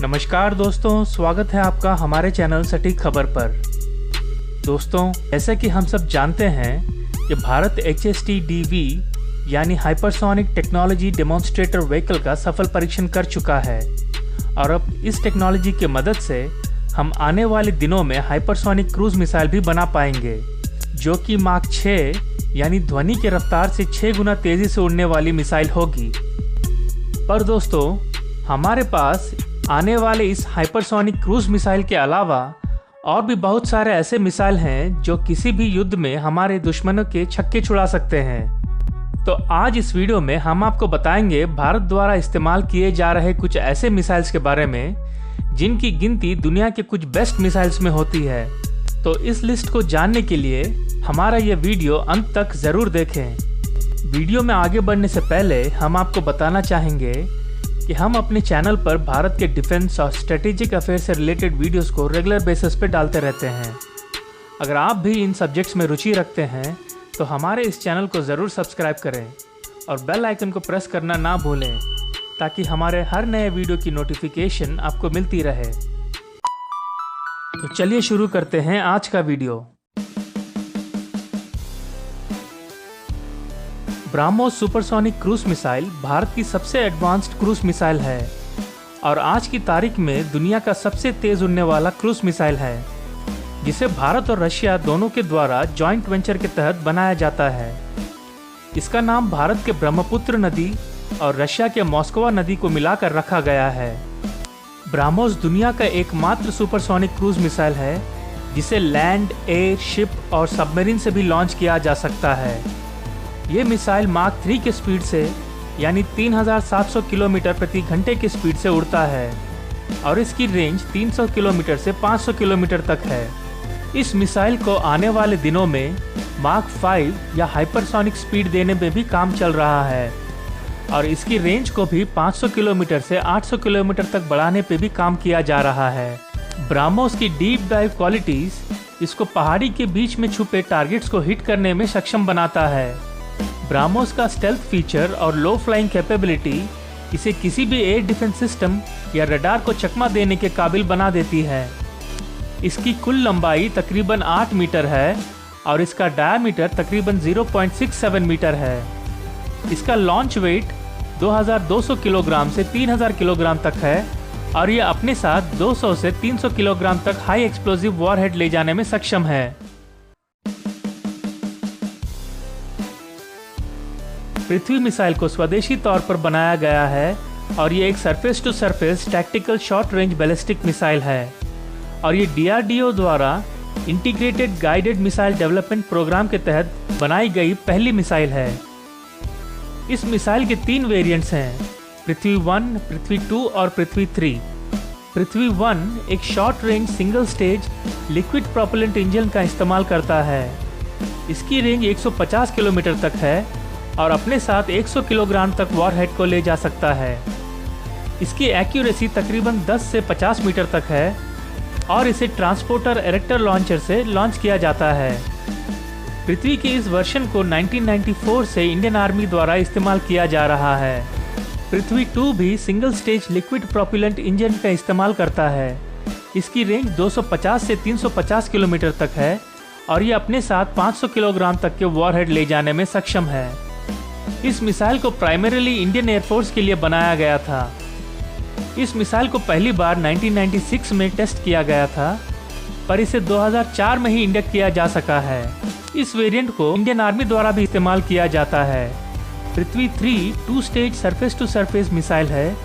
नमस्कार दोस्तों, स्वागत है आपका हमारे चैनल सटीक खबर पर। दोस्तों, जैसे कि हम सब जानते हैं कि भारत HST-DV यानी हाइपरसोनिक टेक्नोलॉजी डेमोन्स्ट्रेटर व्हीकल का सफल परीक्षण कर चुका है और अब इस टेक्नोलॉजी की मदद से हम आने वाले दिनों में हाइपरसोनिक क्रूज मिसाइल भी बना पाएंगे, जो कि माक 6 यानी ध्वनि की रफ्तार से 6 गुना तेज़ी से उड़ने वाली मिसाइल होगी। पर दोस्तों, हमारे पास आने वाले इस हाइपरसोनिक क्रूज मिसाइल के अलावा और भी बहुत सारे ऐसे मिसाइल हैं जो किसी भी युद्ध में हमारे दुश्मनों के छक्के छुड़ा सकते हैं। तो आज इस वीडियो में हम आपको बताएंगे भारत द्वारा इस्तेमाल किए जा रहे कुछ ऐसे मिसाइल्स के बारे में जिनकी गिनती दुनिया के कुछ बेस्ट मिसाइल्स में होती है। तो इस लिस्ट को जानने के लिए हमारा ये वीडियो अंत तक ज़रूर देखें। वीडियो में आगे बढ़ने से पहले हम आपको बताना चाहेंगे कि हम अपने चैनल पर भारत के डिफेंस और स्ट्रेटेजिक अफेयर से रिलेटेड वीडियोस को रेगुलर बेसिस पे डालते रहते हैं। अगर आप भी इन सब्जेक्ट्स में रुचि रखते हैं तो हमारे इस चैनल को ज़रूर सब्सक्राइब करें और बेल आइकन को प्रेस करना ना भूलें ताकि हमारे हर नए वीडियो की नोटिफिकेशन आपको मिलती रहे। तो चलिए शुरू करते हैं आज का video. BrahMos supersonic cruise missile Bharat की सबसे एडवांस्ड क्रूज मिसाइल है और आज की तारीख में दुनिया का सबसे तेज उड़ने वाला क्रूज मिसाइल है, जिसे भारत और रशिया दोनों के द्वारा जॉइंट वेंचर के तहत बनाया जाता है। इसका नाम भारत के ब्रह्मपुत्र नदी और रशिया के मॉस्कोवा नदी को मिलाकर रखा गया है। ब्राह्मोस दुनिया का एकमात्र सुपरसोनिक क्रूज मिसाइल है जिसे लैंड, एयर, शिप और सबमरीन से भी लॉन्च किया जा सकता है। ये मिसाइल माक 3 के स्पीड से यानी 3700 किलोमीटर प्रति घंटे की स्पीड से उड़ता है और इसकी रेंज 300 किलोमीटर से 500 किलोमीटर तक है। इस मिसाइल को आने वाले दिनों में माक 5 या हाइपरसोनिक स्पीड देने में भी काम चल रहा है और इसकी रेंज को भी 500 किलोमीटर से 800 किलोमीटर तक बढ़ाने पे भी काम किया जा रहा है। ब्राह्मोस की डीप डाइव क्वालिटीज इसको पहाड़ी के बीच में छुपे टारगेट्स को हिट करने में सक्षम बनाता है। ब्राह्मोस का स्टेल्थ फीचर और लो फ्लाइंग कैपेबिलिटी इसे किसी भी एयर डिफेंस सिस्टम या रडार को चकमा देने के काबिल बना देती है। इसकी कुल लंबाई तकरीबन 8 मीटर है और इसका डायमीटर तकरीबन 0.67 मीटर है। इसका लॉन्च वेट 2200 किलोग्राम से 3000 किलोग्राम तक है और यह अपने साथ 200 से 300 किलोग्राम तक हाई एक्सप्लोजिव वॉरहेड ले जाने में सक्षम है। पृथ्वी मिसाइल को स्वदेशी तौर पर बनाया गया है और ये एक surface to surface tactical short range ballistic missile है और ये DRDO द्वारा integrated guided missile development programme के तहत बनाई गई पहली मिसाइल है। इस मिसाइल के 3 वेरिएंट्स हैं, पृथ्वी 1, पृथ्वी 2 और पृथ्वी 3। पृथ्वी 1 एक short range single stage liquid propellant engine का इस्तेमाल करता है। इसकी रेंज 150 किलोमीटर तक है और अपने साथ 100 किलोग्राम तक वॉरहेड को ले जा सकता है। इसकी एक्यूरेसी तकरीबन 10 से 50 मीटर तक है और इसे ट्रांसपोर्टर इरेक्टर लॉन्चर से लॉन्च किया जाता है। पृथ्वी के इस वर्जन को 1994 से इंडियन आर्मी द्वारा इस्तेमाल किया जा रहा है। पृथ्वी 2 भी single stage liquid propellant engine का इस्तेमाल करता है। इसकी रेंज 250 से 350 किलोमीटर तक है और ये अपने साथ 500 किलोग्राम तक के वॉरहेड ले जाने में सक्षम है। इस मिसाइल को प्राइमरीली इंडियन एयरफोर्स के लिए बनाया गया था। इस मिसाइल को पहली बार 1996 में टेस्ट किया गया था, पर इसे 2004 में ही इंडक्ट किया जा सका है। इस वेरिएंट को इंडियन आर्मी द्वारा भी इस्तेमाल किया जाता है। Prithvi 3 2 stage surface to surface missile है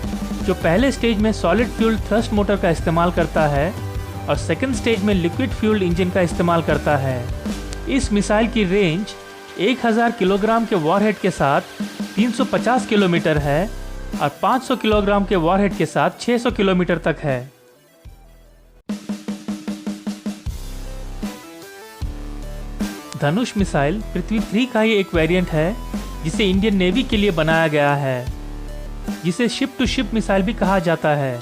जो पहले स्टेज में सॉलिड फ्यूल थ्रस्ट मोटर का इस्तेमाल करता है और सेकेंड स्टेज में लिक्विड फ्यूल इंजन का इस्तेमाल करता है। इस मिसाइल की रेंज 1000 किलोग्राम के वॉरहेड के साथ 350 किलोमीटर है और 500 किलोग्राम के वॉरहेड के साथ 600 किलोमीटर तक है। धनुष मिसाइल पृथ्वी 3 का ही एक वेरिएंट है जिसे इंडियन नेवी के लिए बनाया गया है, जिसे शिप टू शिप मिसाइल भी कहा जाता है।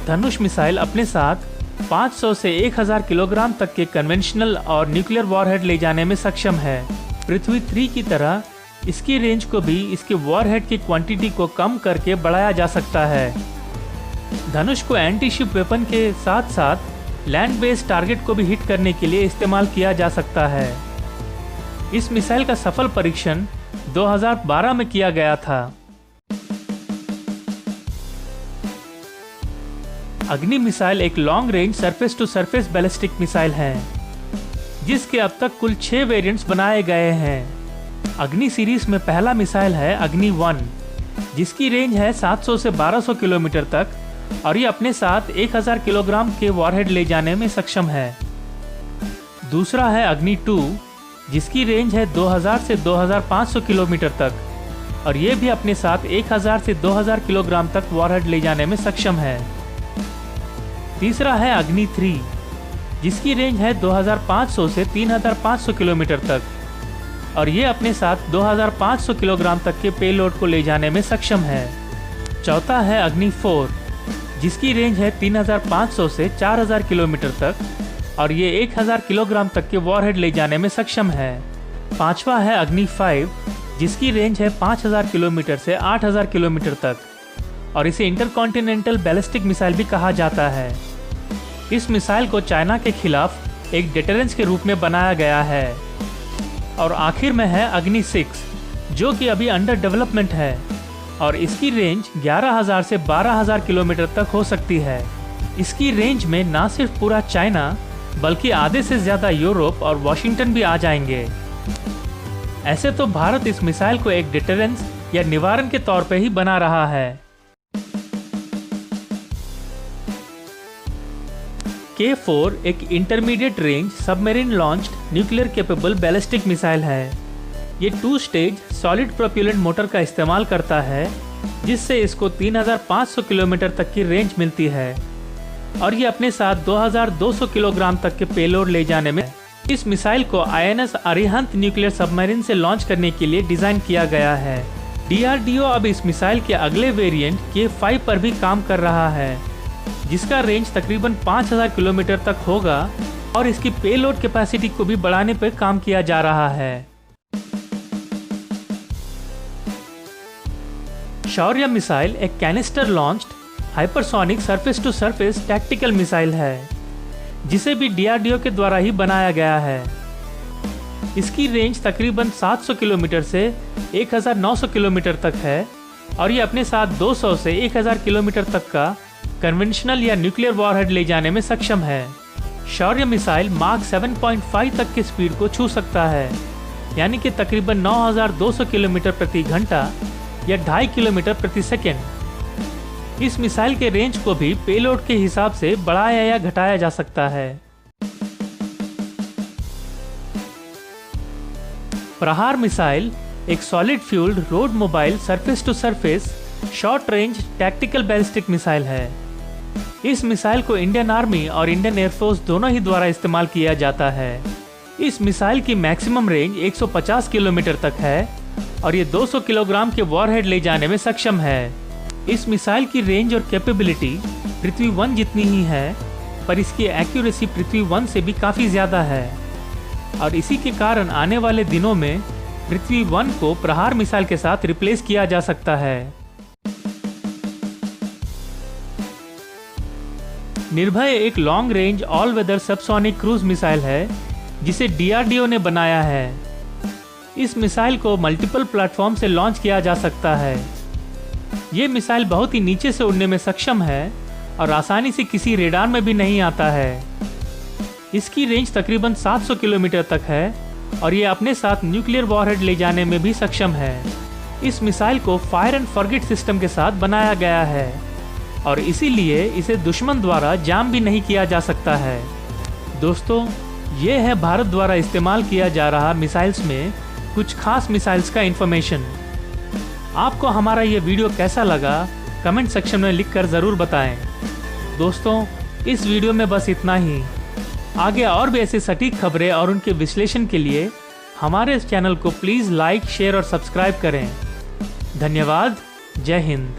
धनुष मिसाइल अपने साथ 500 से 1000 किलोग्राम तक के कन्वेंशनल और न्यूक्लियर वॉरहेड ले जाने में सक्षम है। पृथ्वी 3 की तरह इसकी रेंज को भी इसके वॉरहेड की क्वांटिटी को कम करके बढ़ाया जा सकता है। धनुष को एंटी शिप वेपन के साथ साथ लैंड बेस्ड टारगेट को भी हिट करने के लिए इस्तेमाल किया जा सकता है। इस मिसाइल का सफल परीक्षण 2012 में किया गया था। अग्नि मिसाइल एक long range surface to surface ballistic missile है, जिसके अब तक कुल 6 वेरिएंट्स बनाए गए हैं। अग्नि सीरीज में पहला मिसाइल है अग्नि 1, जिसकी रेंज है 700 से 1200 किलोमीटर तक और ये अपने साथ 1000 किलोग्राम के वॉरहेड ले जाने में सक्षम है। दूसरा है अग्नि 2, जिसकी रेंज है 2000 से 2500 किलोमीटर तक और ये भी अपने साथ 1000 से 2000 किलोग्राम तक वॉरहेड ले जाने में सक्षम है। तीसरा है अग्नि 3, जिसकी रेंज है 2500 से 3500 किलोमीटर तक और ये अपने साथ 2500 किलोग्राम तक के पेलोड को ले जाने में सक्षम है। चौथा है अग्नि 4, जिसकी रेंज है 3500 से 4000 किलोमीटर तक और ये 1000 किलोग्राम तक के वॉरहेड ले जाने में सक्षम है। पांचवा है अग्नि 5, जिसकी रेंज है 5000 किलोमीटर से 8000 किलोमीटर तक और इसे इंटरकॉन्टिनेंटल बैलिस्टिक मिसाइल भी कहा जाता है। इस मिसाइल को चाइना के खिलाफ एक डिटरेंस के रूप में बनाया गया है। और आखिर में है अग्नि 6, जो कि अभी अंडर डेवलपमेंट है और इसकी रेंज 11000 से 12000 किलोमीटर तक हो सकती है। इसकी रेंज में ना सिर्फ पूरा चाइना बल्कि आधे से ज्यादा यूरोप और वॉशिंगटन भी आ जाएंगे। ऐसे तो भारत इस मिसाइल को एक डिटरेंस या निवारण के तौर पे ही बना रहा है। K4 एक intermediate range submarine launched nuclear capable ballistic missile है। ये 2 स्टेज सॉलिड प्रोपेलेंट मोटर का इस्तेमाल करता है, जिससे इसको 3500 किलोमीटर तक की रेंज मिलती है और ये अपने साथ 2200 किलोग्राम तक के पेलोड ले जाने में। इस मिसाइल को INS अरिहंत न्यूक्लियर सबमरीन से लॉन्च करने के लिए डिजाइन किया गया है। DRDO अब इस मिसाइल के अगले वेरिएंट K5 पर भी काम कर रहा है, जिसका रेंज तकरीबन 5000 किलोमीटर तक होगा और इसकी पेलोड कैपेसिटी को भी बढ़ाने पर काम किया जा रहा है। शौर्य मिसाइल एक canister launched hypersonic surface to surface tactical missile है, जिसे भी DRDO के द्वारा ही बनाया गया है। इसकी रेंज तकरीबन 700 किलोमीटर से 1900 किलोमीटर तक है और ये अपने साथ 200 से 1000 किलोमीटर तक का कन्वेंशनल या न्यूक्लियर वॉरहेड ले जाने में सक्षम है। शौर्य मिसाइल माक 7.5 तक की स्पीड को छू सकता है, यानी कि तकरीबन 9200 किलोमीटर प्रति घंटा या 2.5 किलोमीटर प्रति सेकेंड। इस मिसाइल के रेंज को भी पेलोड के हिसाब से बढ़ाया या घटाया जा सकता है। प्रहार मिसाइल एक solid fuelled road mobile surface to surface short range tactical ballistic missile है। इस मिसाइल को इंडियन आर्मी और इंडियन एयरफोर्स दोनों ही द्वारा इस्तेमाल किया जाता है। इस मिसाइल की मैक्सिमम रेंज 150 किलोमीटर तक है और ये 200 किलोग्राम के वॉरहेड ले जाने में सक्षम है। इस मिसाइल की रेंज और कैपेबिलिटी पृथ्वी 1 जितनी ही है, पर इसकी एक्यूरेसी पृथ्वी 1 से भी काफ़ी ज़्यादा है और इसी के कारण आने वाले दिनों में पृथ्वी 1 को प्रहार मिसाइल के साथ रिप्लेस किया जा सकता है। निर्भय एक long range all weather subsonic cruise missile है, जिसे DRDO ने बनाया है। इस मिसाइल को मल्टीपल प्लेटफॉर्म से लॉन्च किया जा सकता है। ये मिसाइल बहुत ही नीचे से उड़ने में सक्षम है और आसानी से किसी रेडार में भी नहीं आता है। इसकी रेंज तकरीबन 700 किलोमीटर तक है और ये अपने साथ न्यूक्लियर वॉरहेड ले जाने में भी सक्षम है। इस मिसाइल को फायर एंड फॉरगेट सिस्टम के साथ बनाया गया है और इसीलिए इसे दुश्मन द्वारा जाम भी नहीं किया जा सकता है। दोस्तों, ये है भारत द्वारा इस्तेमाल किया जा रहा मिसाइल्स में कुछ खास मिसाइल्स का इंफॉर्मेशन। आपको हमारा ये वीडियो कैसा लगा कमेंट सेक्शन में लिखकर ज़रूर बताएं। दोस्तों, इस वीडियो में बस इतना ही। आगे और भी ऐसे सटीक खबरें और उनके विश्लेषण के लिए हमारे इस चैनल को प्लीज़ लाइक, शेयर और सब्सक्राइब करें। धन्यवाद। जय हिंद।